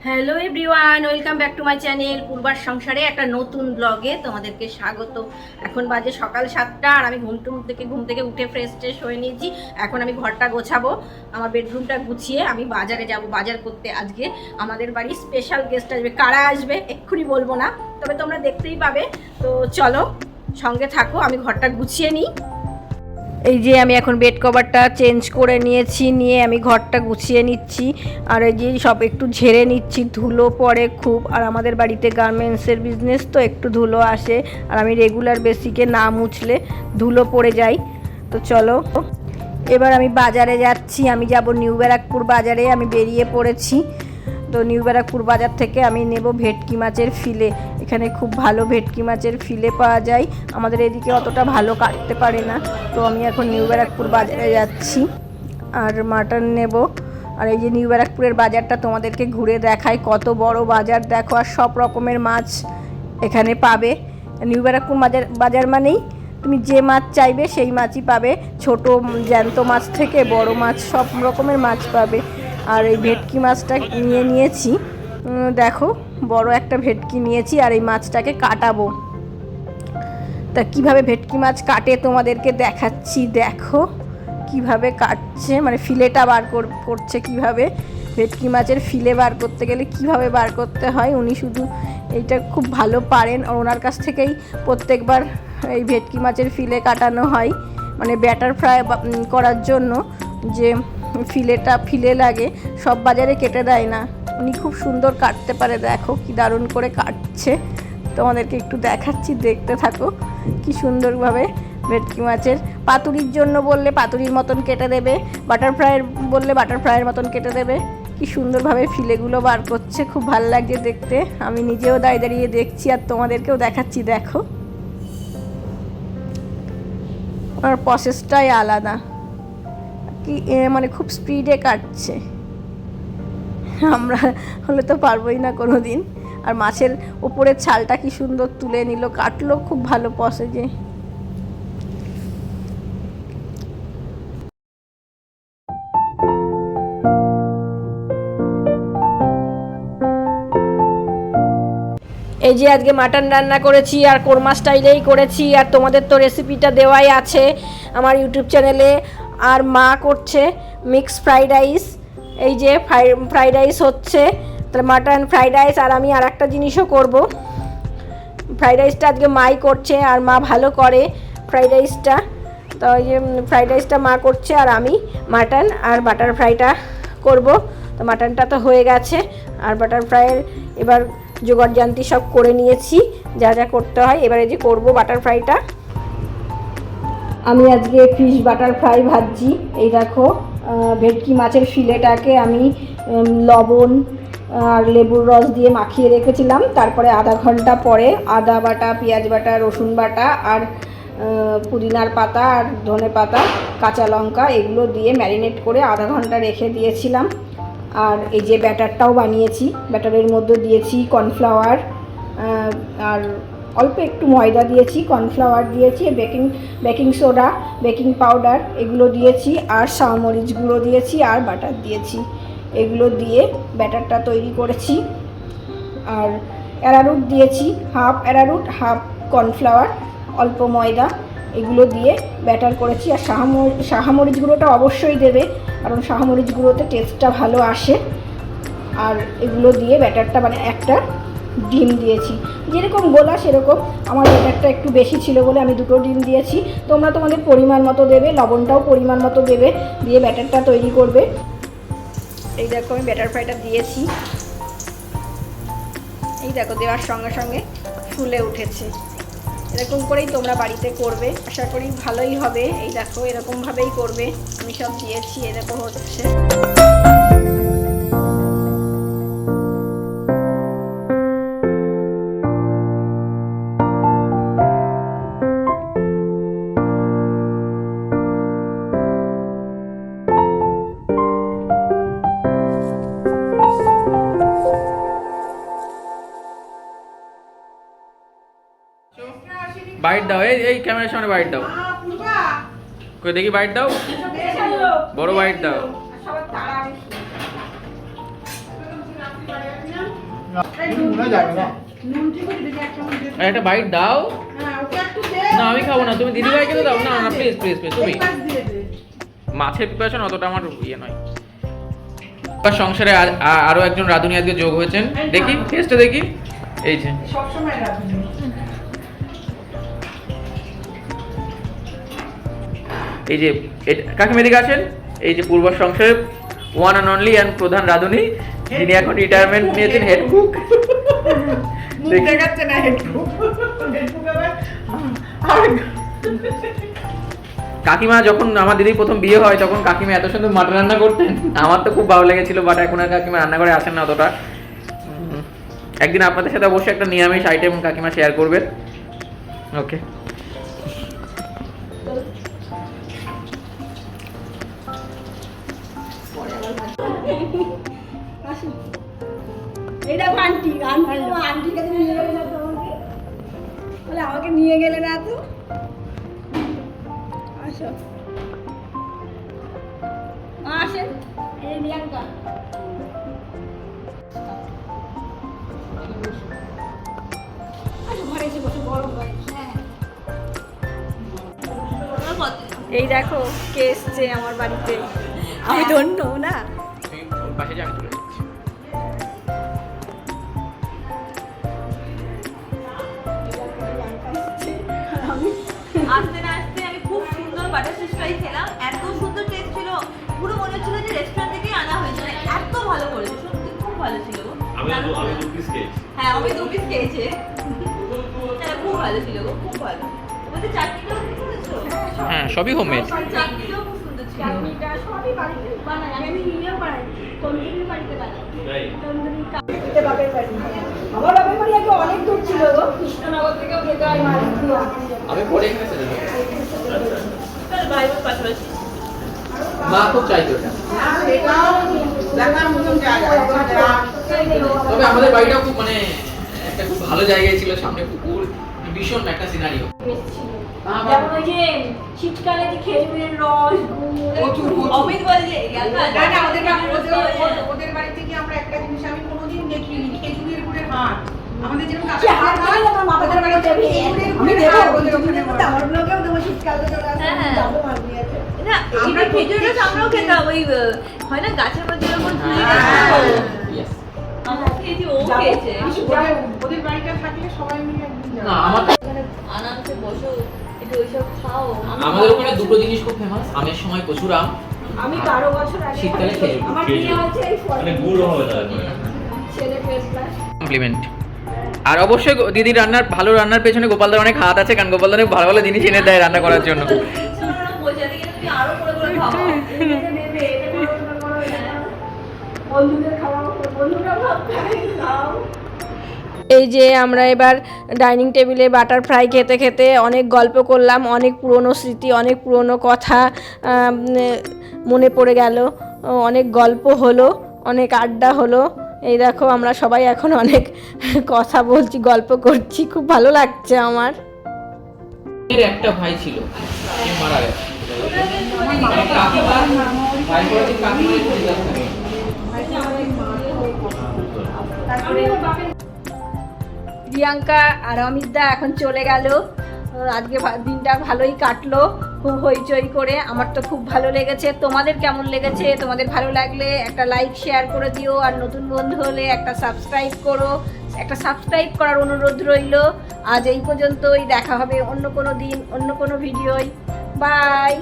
Hello everyone, welcome back to my channel পূর্বার সংসারে একটা নতুন ব্লগে তোমাদেরকে স্বাগত। এখন বাজে সকাল 7টা আর আমি ঘুম থেকে উঠে ফ্রেশ হয়ে নিয়েছি। এখন আমি ঘরটা গোছাবো, আমার বেডরুমটা গুছিয়ে আমি বাজারে যাব বাজার করতে। আজকে আমাদের বাড়ি স্পেশাল গেস্ট আসবে। কারা আসবে এক্ষুনি বলবো না, তবে তোমরা দেখতেই পাবে। তো চলো সঙ্গে থাকো, আমি ঘরটা গুছিয়ে নিই। এই যে আমি এখন বেড কভারটা চেঞ্জ করে নিয়েছি, নিয়ে আমি ঘরটা গুছিয়ে নিচ্ছি। আর এই যে সব একটু ঝেড়ে নিচ্ছি, ধুলো পড়ে খুব। আর আমাদের বাড়িতে গার্মেন্টসের বিজনেস, তো একটু ধুলো আসে। আর আমি রেগুলার বেসিকে না মুছলে ধুলো পড়ে যাই। তো চলো এবার আমি বাজারে যাচ্ছি। আমি যাব নিউ ব্যারাকপুর বাজারে, আমি বেরিয়ে পড়েছি। তো নিউ ব্যারাকপুর বাজার থেকে আমি নেব ভেটকি মাছের ফিলে। এখানে খুব ভালো ভেটকি মাছের ফিলে পাওয়া যায়, আমাদের এদিকে অতটা ভালো কাটতে পারে না। তো আমি এখন নিউ ব্যারাকপুর বাজারে যাচ্ছি আর মাটন নেব। আর এই যে নিউ ব্যারাকপুরের বাজারটা তোমাদেরকে ঘুরে দেখাই, কত বড় বাজার দেখো। আর সব রকমের মাছ এখানে পাবে। নিউ ব্যারাকপুর বাজার মানেই তুমি যে মাছ চাইবে সেই মাছই পাবে, ছোট জ্যান্ত মাছ থেকে বড় মাছ সব রকমের মাছ পাবে। আর এই ভেটকি মাছটা নিয়েছি, দেখো বড় একটা ভেটকি নিয়েছি। আর এই মাছটাকে কাটাবো। তা কিভাবে ভেটকি মাছ কাটে তোমাদেরকে দেখাচ্ছি, দেখো কিভাবে কাটছে, মানে ফিলেটা বার করছে কিভাবে। ভেটকি মাছের ফিলে বার করতে গেলে কিভাবে বার করতে হয়, উনি শুধু এইটা খুব ভালো পারেন। আর ওনার কাছ থেকেই প্রত্যেকবার এই ভেটকি মাছের ফিলে কাটানো হয়, মানে ব্যাটার ফ্রাই করার জন্য যে ফিলে লাগে, সব বাজারে কেটে দেয় না। উনি খুব সুন্দর কাটতে পারে, দেখো কি দারুণ করে কাটছে। তোমাদেরকে একটু দেখাচ্ছি, দেখতে থাকো কি সুন্দরভাবে। ভেটকি মাছের পাতুরির জন্য বললে পাতুরির মতন কেটে দেবে, বাটারফ্রাইয়ের বললে বাটারফ্রাইয়ের মতন কেটে দেবে। কি সুন্দরভাবে ফিলেগুলো বার করছে, খুব ভালো লাগছে দেখতে। আমি নিজেও দাঁড়িয়ে দেখছি আর তোমাদেরকেও দেখাচ্ছি, দেখো আর প্রসেসটাই আলাদা, কি মানে খুব স্পিডে কাটছে। আমরা হলে তো পারবোই না কোনো দিন। আর মাছের উপরের ছালটা কি সুন্দর তুলে নিল, কাটলো খুব ভালো প্রসেসে। এই যে আজকে মাটন রান্না করেছি আর কোরমা স্টাইলেই করেছি। আর তোমাদের তো রেসিপিটা দেওয়াই আছে আমার ইউটিউব চ্যানেলে। আর মা করছে মিক্স ফ্রাইড রাইস। এই যে ফ্রাইড রাইস হচ্ছে, তাহলে মাটন ফ্রাইড রাইস। আর আমি আর একটা জিনিসও করব, ফ্রাইড রাইসটা আজকে মাই করছে। আর মা ভালো করে ফ্রাইড রাইসটা, তো ওই যে ফ্রাইড রাইসটা মা করছে আর আমি মাটন আর বাটার ফ্রাইটা করব। তো মাটনটা তো হয়ে গেছে, আর বাটার ফ্রাইয়ের এবার জোগাড় জান্তি সব করে নিয়েছি, যা যা করতে হয়। এবারে যে করব বাটার ফ্রাইটা, আমি আজকে ফিশ বাটার ফ্রাই ভাজছি। এই দেখো ভেটকি মাছের ফিলেটাকে আমি লবণ আর লেবুর রস দিয়ে মাখিয়ে রেখেছিলাম। তারপরে আধা ঘন্টা পরে আদা বাটা, পেঁয়াজ বাটা, রসুন বাটা আর পুদিনার পাতা আর ধনে পাতা, কাঁচা লঙ্কা এগুলো দিয়ে ম্যারিনেট করে আধা ঘন্টা রেখে দিয়েছিলাম। আর এই যে ব্যাটারটাও বানিয়েছি, ব্যাটারের মধ্যে দিয়েছি কর্নফ্লাওয়ার আর অল্প একটু ময়দা দিয়েছি, কর্নফ্লাওয়ার দিয়েছি, বেকিং সোডা, বেকিং পাউডার এগুলো দিয়েছি, আর সামরিচ গুঁড়ো দিয়েছি, আর বাটার দিয়েছি। এগুলো দিয়ে ব্যাটারটা তৈরি করেছি। আর অ্যারারুট দিয়েছি, হাফ অ্যারারুট হাফ কর্নফ্লাওয়ার, অল্প ময়দা, এগুলো দিয়ে ব্যাটার করেছি। আর সাহামরিচ গুঁড়োটা অবশ্যই দেবে, কারণ সাহামরিচ গুঁড়োতে টেস্টটা ভালো আসে। আর এগুলো দিয়ে ব্যাটারটা, মানে একটা ডিম দিয়েছি, যেরকম গোলা সেরকম। আমার ব্যাটারটা একটু বেশি ছিল বলে আমি 2টো ডিম দিয়েছি। তোমরা তোমাদের পরিমাণ মতো দেবে, লবণটাও পরিমাণ মতো দেবে, দিয়ে ব্যাটারটা তৈরি করবে। এই দেখো আমি ব্যাটার ফ্রাইটা দিয়েছি, এই দেখো দেওয়ার সঙ্গে সঙ্গে ফুলে উঠেছে। এরকম করেই তোমরা বাড়িতে করবে, আশা করি ভালোই হবে। এই দেখো এরকমভাবেই করবে, আমি সব দিয়েছি, এরকম হচ্ছে। বাইট দাও, এই ক্যামেরার সামনে বাইট দাও, কই দেখি বাইট দাও, বড় বাইট দাও। একটা বাইট দাও। না আমি খাবো না, তুমি দিদিভাইকে তো দাও। না না প্লিজ প্লিজ প্লিজ, তুমি মাছের প্রিপারেশন অতটা আমার ইয়ে নয়। সংসারে আরো একজন রাঁধুনি আজকে যোগ হয়েছেন, দেখি টেস্টটা দেখি। এই যে এই যে কাকিমা এদিকে আছেন। এই যে পূর্ব সংসারের ওয়ান অ্যান্ড অনলি অ্যান্ড প্রধান রাঁধুনি, যিনি এখন রিটায়ারমেন্ট নিয়েছেন, হেড কুক। কাকিমা যখন আমার দিদির প্রথম বিয়ে হয় তখন কাকিমা এত সুন্দর মাটন রান্না করতেন, আমার তো খুব ভালো লেগেছিল। বাট এখন আর কাকিমা রান্না করে আসেন না অতটা। একদিন আপনাদের সাথে অবশ্যই একটা নিরামিষ আইটেম কাকিমা শেয়ার করবেন। ওকে, আমাকে নিয়ে গেলে না তো। আসো আসেন, এই রিয়াঙ্কা ঘরে এসে বসে গরম হয়। এই দেখো কে এসছে আমার বাড়িতে, আমি ধন্য না। পাশে যাই চলে যাচ্ছি। আসতে না আসতে আমি খুব সুন্দর বাটার ফ্রাই খেলাম, এত সুন্দর টেস্ট ছিল, পুরো মনে হচ্ছিল যে রেস্টুরেন্ট থেকে আনা হয়েছে, মানে এত ভালো করেছে, সত্যি খুব ভালো ছিল। আমি দু পিস খেয়েছি। হ্যাঁ আমি 2 পিস খেয়েছি। এটা খুব ভালো ছিল গো, খুব ভালো। বলতে চাটনিটাও কি করেছো? হ্যাঁ সবই হোমমেড। চাটনিটাও খুব সুন্দর ছিল। চাটনিটা সবই বাড়িতে বানাই, আমি নিজেও বানাই, তন্দুরি বাড়িতে বানাই। তন্দুরি কাটতে বাপের বাড়ি। আমার বাপের বাড়ি আগে অনেক দূর ছিল গো, কৃষ্ণনগর থেকেও যেতে হয় মাছ দিয়ে। আমি পরে এখানে চলে যাবো। তাহলে ভাই বোন পাশাপাশি। মা খুব চাইতো এটা। দেখার মতন জায়গা। তবে আমাদের বাড়িটা খুব মানে একটা খুব ভালো জায়গায় ছিল, সামনে পুকুর, ভীষণ একটা সিনারিও। যেমন ওই যে শীতকালে যে খেজুরের রস, অমিত বলে যে ওদের বাড়ি থেকে আমরা একটা জিনিস আমি কোনোদিন দেখিনি, খেজুরের গুড়ের হাট। আমাদের যেরকম আমাদের বাড়ি যাবে, আমি দেবো ওদের ওখানে, আমার ব্লগেও দেবো, শীতকালে চলে আসবে, যাবো মাঝে আছে। না এটা খেজুর রস আমরাও খেতাম, ওই হয় না গাছের মধ্যে যখন ঝুলিয়ে Yes. আমরা খেয়েছি, ও খেয়েছে। ওদের বাড়িটা থাকলে সবাই মিলে একদিন যাবো। না আমার আরামসে বসো, একটু ওইসব খাও। আমাদের ওখানে দুটো জিনিস খুব ফেমাস, আমের সময় কচুর আম, আমি 12 বছর আগে শীতকালে খেজুর। আমার বিয়ে হয়েছে এই মানে গুড় হবে তারপরে। ছেলে ফার্স্ট ক্লাস। কমপ্লিমেন্ট। আর অবশ্যই দিদির ভালো রান্নার পেছনে গোপালদার অনেক হাত আছে, কারণ গোপালদার অনেক ভালো ভালো জিনিস এনে দেয় রান্না করার জন্য। বোঝা দিকে তুমি আরো করে করে খাও। বন্ধুদের খাওয়াও, বন্ধুরা ভাত খাও। এই যে আমরা এবার ডাইনিং টেবিলে বাটার ফ্রাই খেতে খেতে অনেক গল্প করলাম, অনেক পুরনো স্মৃতি, অনেক পুরনো কথা মনে পড়ে গেল, অনেক গল্প হলো, অনেক আড্ডা হলো। এই দেখো আমরা সবাই এখন অনেক কথা বলছি, গল্প করছি, খুব ভালো লাগছে আমার। এর একটা ভাই ছিল, সে মারা গেছে। কাকিমা ভাই করে দিন, কাকিমা একটু জিজ্ঞাসা করি। রিয়াঙ্কা আর অমিতদা এখন চলে গেল। আজকে দিনটা ভালোই কাটলো, খুব হইচই করে। আমার তো খুব ভালো লেগেছে। তোমাদের কেমন লেগেছে? তোমাদের ভালো লাগলে একটা লাইক শেয়ার করে দিও, আর নতুন বন্ধু হলে একটা সাবস্ক্রাইব করো। একটা সাবস্ক্রাইব করার অনুরোধ রইল। আজ এই পর্যন্তই, দেখা হবে অন্য কোনো দিন অন্য কোনো ভিডিওয়। বাই।